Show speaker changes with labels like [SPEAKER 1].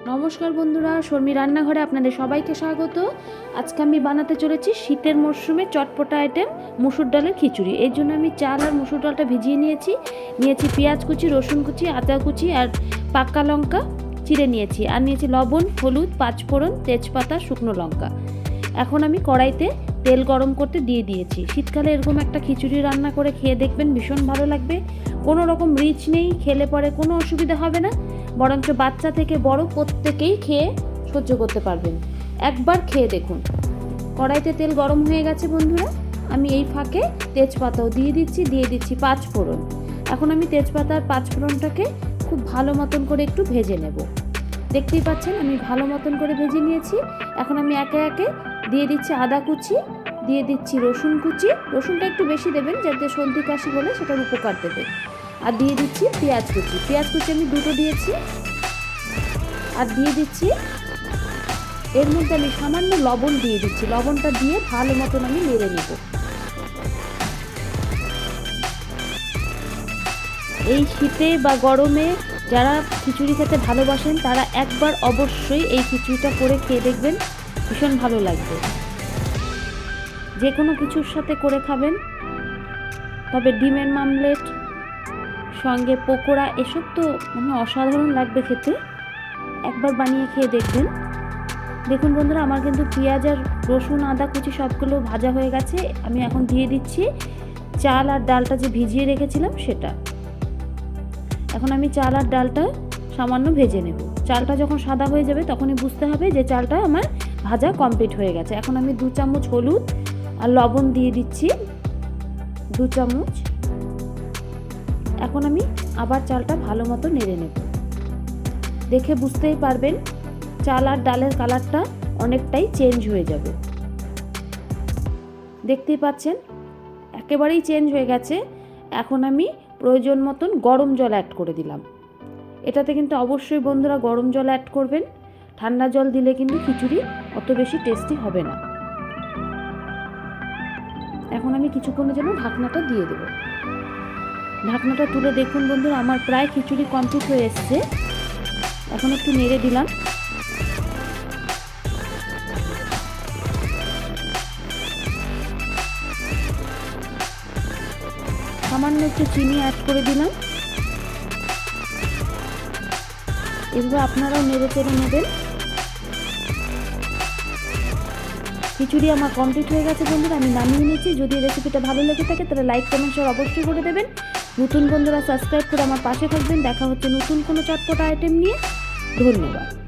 [SPEAKER 1] নমস্কার বন্ধুরা, শর্মি রান্নাঘরে আপনাদের সবাইকে স্বাগত। আজকে আমি বানাতে চলেছি শীতের মরশুমে চটপটা আইটেম মুসুর ডালের খিচুড়ি। এর জন্য আমি চাল আর মুসুর ডালটা ভিজিয়ে নিয়েছি। পেঁয়াজ কুচি, রসুন কুচি, আদা কুচি আর পাকা লঙ্কা চিড়ে নিয়েছি। আর নিয়েছি লবণ, হলুদ, পাঁচফোড়ন, তেজপাতা, শুকনো লঙ্কা। এখন আমি কড়াইতে তেল গরম করতে দিয়ে দিয়েছি। শীতকালে এরকম একটা খিচুড়ি রান্না করে খেয়ে দেখবেন, ভীষণ ভালো লাগবে। কোনো রকম রিচ নেই, খেলে পরে কোনো অসুবিধা হবে না, বরঞ্চ বাচ্চা থেকে বড় প্রত্যেকেই খেয়ে সহ্য করতে পারবেন। একবার খেয়ে দেখুন। কড়াইতে তেল গরম হয়ে গেছে বন্ধুরা, আমি এই ফাঁকে তেজপাতাও দিয়ে দিচ্ছি পাঁচফোড়ন। এখন আমি তেজপাতা আর পাঁচফোড়নটাকে খুব ভালো মতন করে একটু ভেজে নেব। দেখতেই পাচ্ছেন আমি ভালো মতন করে ভেজে নিয়েছি। এখন আমি একে একে দিয়ে দিচ্ছি আদা কুচি, দিয়ে দিচ্ছি রসুন কুচি। রসুনটা একটু বেশি দেবেন যাতে সর্দি কাশি বলে সেটার উপকার দেবে। আর দিয়ে দিচ্ছি পেঁয়াজ কুচি আমি দুটো দিয়েছি। আর দিয়ে দিচ্ছি এর মধ্যে আমি সামান্য লবণ দিয়ে দিচ্ছি। লবণটা দিয়ে ভালো মতন আমি নেড়ে নেব। এই শীতে বা গরমে যারা খিচুড়ি খেতে ভালোবাসেন তারা একবার অবশ্যই এই খিচুড়িটা করে খেয়ে দেখবেন, ভীষণ ভালো লাগবে। যে কোনো কিছুর সাথে করে খাবেন, তবে ডিমের মামলেট সঙ্গে পকোড়া এসব তো অসাধারণ লাগবে খেতে। একবার বানিয়ে খেয়ে দেখবেন। দেখুন বন্ধুরা, আমার কিন্তু পেঁয়াজ আর রসুন, আদা কুচি সবগুলো ভাজা হয়ে গেছে। আমি এখন দিয়ে দিচ্ছি চাল আর ডালটা যে ভিজিয়ে রেখেছিলাম সেটা। এখন আমি চাল আর ডালটা সামান্য ভেজে নেব। চালটা যখন সাদা হয়ে যাবে তখনই বুঝতে হবে যে চালটা আমার ভাজা কমপ্লিট হয়ে গেছে। এখন আমি 2 চামচ হলুদ আর লবণ দিয়ে দিচ্ছি, 2 চামচ। এখন আমি আবার চালটা ভালো মতো নেড়ে নেব। দেখে বুঝতেই পারবেন চাল আর ডালের কালারটা অনেকটাই চেঞ্জ হয়ে যাবে। দেখতেই পাচ্ছেন একেবারেই চেঞ্জ হয়ে গেছে। এখন আমি প্রয়োজন মতন গরম জল অ্যাড করে দিলাম। এটাতে কিন্তু অবশ্যই বন্ধুরা গরম জল অ্যাড করবেন। ঠান্ডা জল দিলে কিন্তু খিচুড়ি অত বেশি টেস্টি হবে না। এখন আমি কিছুক্ষণের জন্য ঢাকনাটা দিয়ে দেব। ঢাকনাটা তুলে দেখুন বন্ধুরা, আমার প্রায় খিচুড়ি কমপ্লিট হয়ে এসছে। এখন একটু নেড়ে দিলাম। সামান্য একটু চিনি অ্যাড করে দিলাম। এভাবে আপনারাও নেড়ে চেড়ে নেবেন। খিচুড়ি আমার কমপ্লিট হয়ে গেছে বন্ধুরা, আমি নামিয়ে নিচ্ছি। যদি রেসিপিটা ভালো লেগে থাকে তাহলে লাইক, কমেন্ট, শেয়ার অবশ্যই করে দেবেন। নতুন বন্ধুরা সাবস্ক্রাইব করে আমার পাশে থাকবেন। দেখা হচ্ছে নতুন কোনো চটপটা আইটেম নিয়ে। ধন্যবাদ।